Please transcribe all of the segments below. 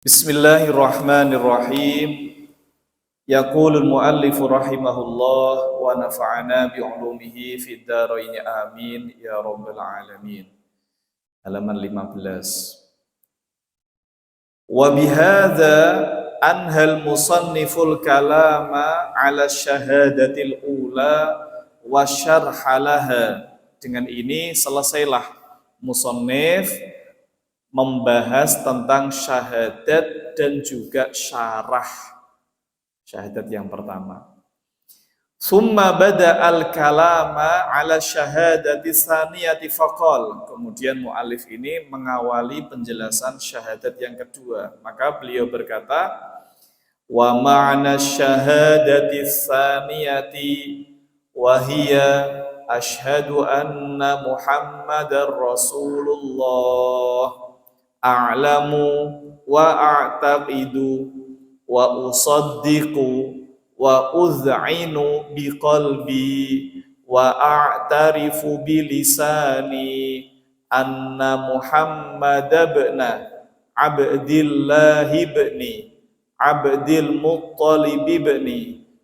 Bismillahirrahmanirrahim. Yaqulul muallif rahimahullah wa nafa'ana bi'ulumihi fid dharain amin ya rabbal alamin. Halaman 15. Wa bihadza anhal musanniful kalama 'ala syahadatil ula wa syarhalaha. Dengan ini selesailah musannif membahas tentang syahadat dan juga syarah syahadat yang pertama. Summa bada'al kalama 'ala syahadati tsaniyati faqal. Kemudian muallif ini mengawali penjelasan syahadat yang kedua. Maka beliau berkata, wa ma'na syahadati tsaniyati wa hiya asyhadu anna Muhammadar Rasulullah a'lamu wa a'taqidu wa usaddiqu wa uz'inu biqalbi wa a'tarifu bilisani anna Muhammad ibn Abdillah ibn Abdil Muttalib ibn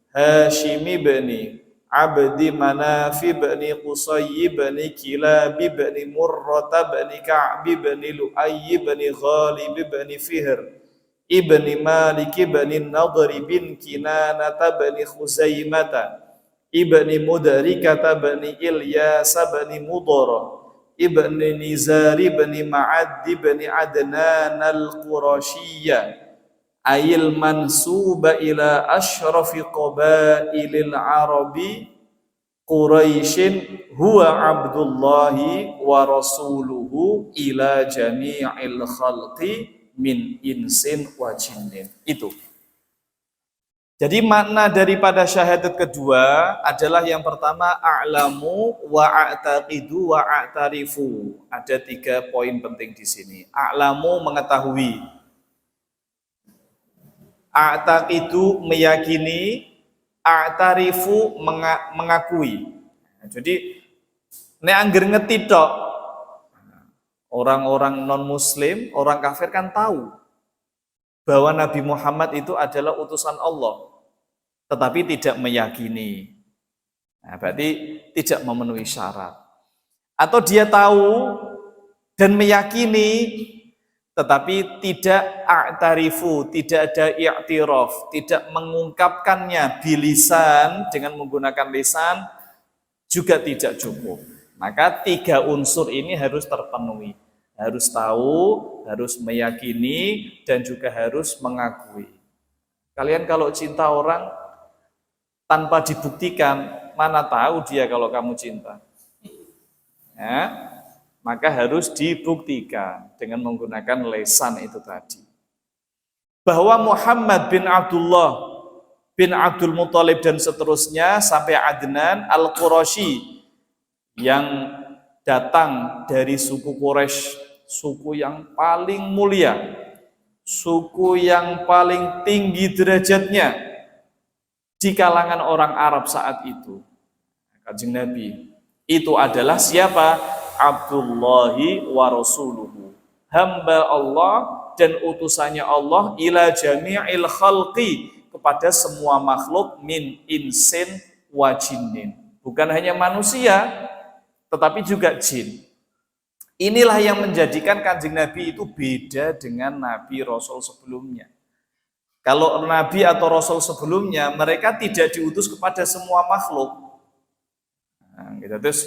Hashim ibn Abdi Manaf ibn Qusay ibn Kilab ibn Murrah ibn Ka'b ibn Lu'ay ibn Ghalib ibn Fihr ibn Malik ibn Nadr ibn Kinanah ibn Khuzaimah ibn Mudrikah ibn Ilyas ibn Mudar ibn Nizar ibn Ma'ad ibn Adnan al-Qurashiyya ayil mansuba ila asyrafi qabailil arabi Quraisyin huwa abdullahi wa rasuluhu ila jami'il khalqi min insin wa jinnin. Itu. Jadi makna daripada syahadat kedua adalah yang pertama a'lamu wa a'taqidu wa a'tarifu. Ada 3 poin penting di sini. A'lamu mengetahui, a'taqidu meyakini, a'tarifu mengakui. Jadi nek angger ngerti tok, orang-orang non muslim, orang kafir kan tahu bahwa Nabi Muhammad itu adalah utusan Allah, tetapi tidak meyakini. Nah, berarti tidak memenuhi syarat. Atau dia tahu dan meyakini tetapi tidak a'tarifu, tidak ada i'tiraf, tidak mengungkapkannya bilisan dengan menggunakan lisan juga tidak cukup. Maka 3 unsur ini harus terpenuhi. Harus tahu, harus meyakini, dan juga harus mengakui. Kalian kalau cinta orang tanpa dibuktikan, mana tahu dia kalau kamu cinta? Ya. Maka harus dibuktikan dengan menggunakan lisan itu tadi. Bahwa Muhammad bin Abdullah bin Abdul Muttalib dan seterusnya sampai Adnan al-Qurasyi yang datang dari suku Quraisy, suku yang paling mulia, suku yang paling tinggi derajatnya di kalangan orang Arab saat itu. Kanjeng Nabi itu adalah siapa? Abdullahi wa rasuluhu, hamba Allah dan utusannya Allah ila jami'il khalqi, kepada semua makhluk min insin wa jinnin, bukan hanya manusia tetapi juga jin. Inilah yang menjadikan Kanjeng Nabi itu beda dengan Nabi Rasul sebelumnya. Kalau Nabi atau Rasul sebelumnya mereka tidak diutus kepada semua makhluk. Nah, gitu. Terus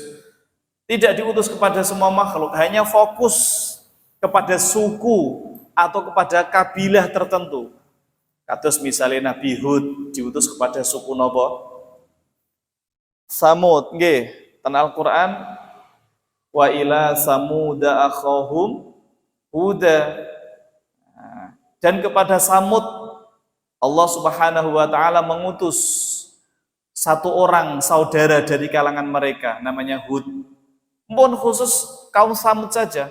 tidak diutus kepada semua makhluk, hanya fokus kepada suku atau kepada kabilah tertentu. Kados misalnya Nabi Hud diutus kepada suku nopo? Samud, nggih. Ten Al-Qur'an wa ila samuda akhahum huda. Dan kepada Samud Allah Subhanahu wa taala mengutus satu orang saudara dari kalangan mereka namanya Hud. Pun khusus kaum Samud saja.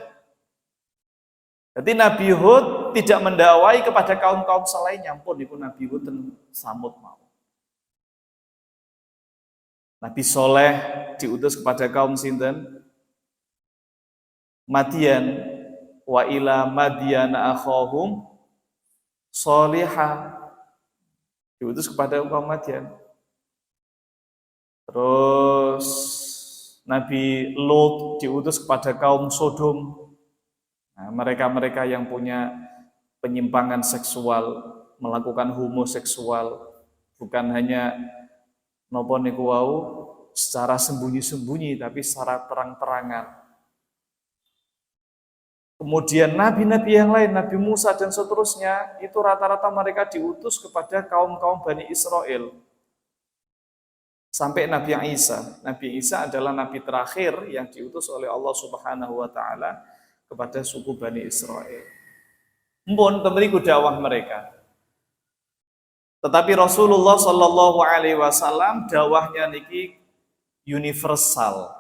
Jadi Nabi Hud tidak mendakwai kepada kaum-kaum selainnya, pun itu Nabi Hud dan Samud mau. Nabi Soleh diutus kepada kaum sinten? Madian. Wa ila Madian akhahum Sholihah diutus kepada kaum Madian. Terus Nabi Lot diutus kepada kaum Sodom. Nah, mereka-mereka yang punya penyimpangan seksual, melakukan homoseksual, bukan hanya nopo niku wau secara sembunyi-sembunyi tapi secara terang-terangan. Kemudian nabi-nabi yang lain, Nabi Musa dan seterusnya, itu rata-rata mereka diutus kepada kaum-kaum Bani Israel. Sampai Nabi Isa. Nabi Isa adalah nabi terakhir yang diutus oleh Allah Subhanahu wa taala kepada suku Bani Israel. Mpun temeriku dakwah mereka. Tetapi Rasulullah Shallallahu alaihi wasallam dakwahnya niki universal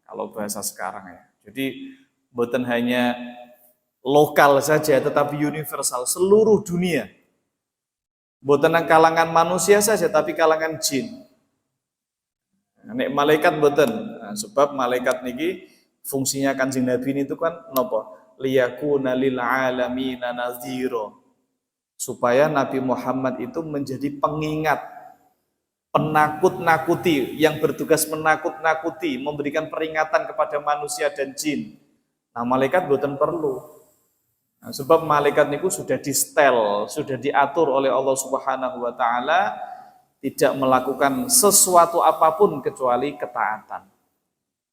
kalau bahasa sekarang ya. Jadi bukan hanya lokal saja tetapi universal, seluruh dunia. Bukan kalangan manusia saja tapi kalangan jin. Nek malaikat bukan, sebab malaikat niki fungsinya Kanjeng Nabi ini itu kan napa? Liyakuna lil alamina nadhira. Supaya Nabi Muhammad itu menjadi pengingat, penakut-nakuti, yang bertugas menakut-nakuti, memberikan peringatan kepada manusia dan jin. Nah, malaikat bukan perlu. Nah, sebab malaikat niku sudah distel, sudah diatur oleh Allah Subhanahu wa taala tidak melakukan sesuatu apapun kecuali ketaatan.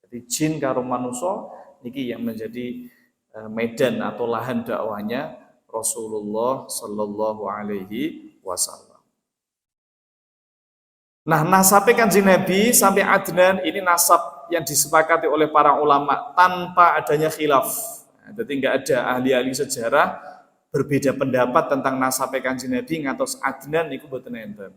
Jadi jin karo manusia niki yang menjadi medan atau lahan dakwahnya Rasulullah Sallallahu alaihi wasallam. Nah, nasab Kanjeng Nabi sampai Adnan ini nasab yang disepakati oleh para ulama tanpa adanya khilaf. Jadi nggak ada ahli-ahli sejarah berbeda pendapat tentang nasab Kanjeng Nabi ngantos Adnan niku mboten enten.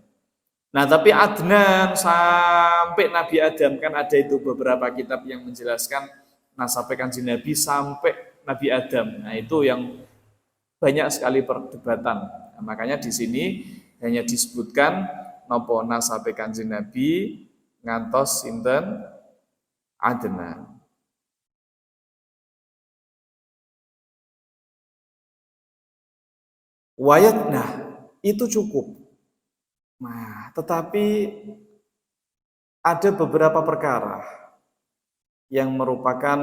Nah, tapi Adnan sampai Nabi Adam kan ada itu beberapa kitab yang menjelaskan nasab Kanjeng Nabi sampai Nabi Adam. Nah, itu yang banyak sekali perdebatan. Nah, makanya di sini hanya disebutkan napa nasab Kanjeng Nabi ngantos sinten Adnan. Wayatna itu cukup. Nah, tetapi ada beberapa perkara yang merupakan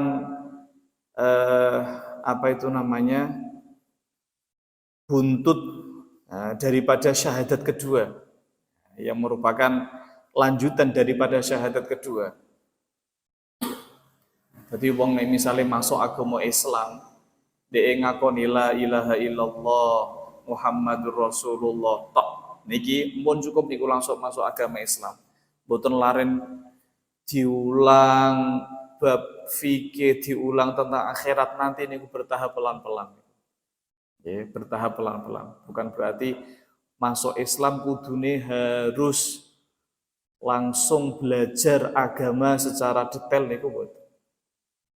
apa itu namanya buntut daripada syahadat kedua, yang merupakan lanjutan daripada syahadat kedua. Jadi wong nek misale masuk agama Islam, dhek ngakoni la ilaha illallah Muhammadur Rasulullah tok niki mun cukup niku langsung masuk agama Islam. Mboten laren diulang bab fikih, diulang tentang akhirat, nanti niku bertahap pelan-pelan. Ya, bertahap pelan-pelan. Bukan berarti masuk Islam kudune harus langsung belajar agama secara detail niku mboten.